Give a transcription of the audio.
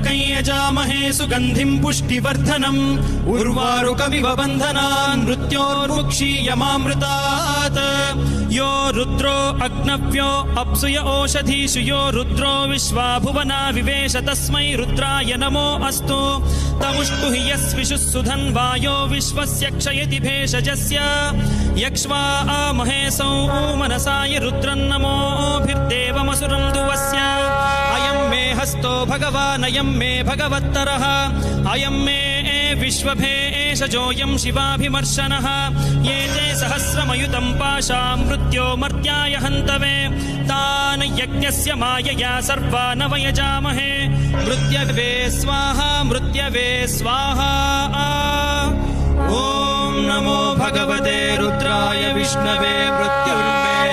त्र्यम्बकं यजामहे सुगन्धिं पुष्टिवर्धनम् उर्वारुकमिव बन्धनान् मृत्योर्मुक्षीयमामृतात् यो रुद्रो अग्नव्यो अप्सुय ओषधीषु यो रुद्रो विश्वा भुवना विवेश तस्मै रुद्राय नमो अस्तु तमुष्टु हि यस्विषुः सुधन्वायो विश्वस्य क्षयति भेषजस्य यक्ष्वा महेशौ मनसाय रुद्रन्नमोभिर्देवमसुरं दुवस्य अयं मे हस्तो भगवान् अयं मे भगवत्तरः अयं मे विश्वभेषजोऽयं शिवाभिमर्शनः ये ते सहस्रमयुतं पाशां मृत्यो मर्त्याय हन्तवे तान् यज्ञस्य मायया सर्वान् वयजामहे मृत्यवे स्वाहा मृत्यवे स्वाहा ॐ नमो भगवते रुद्राय विष्णवे मृत्युर्मे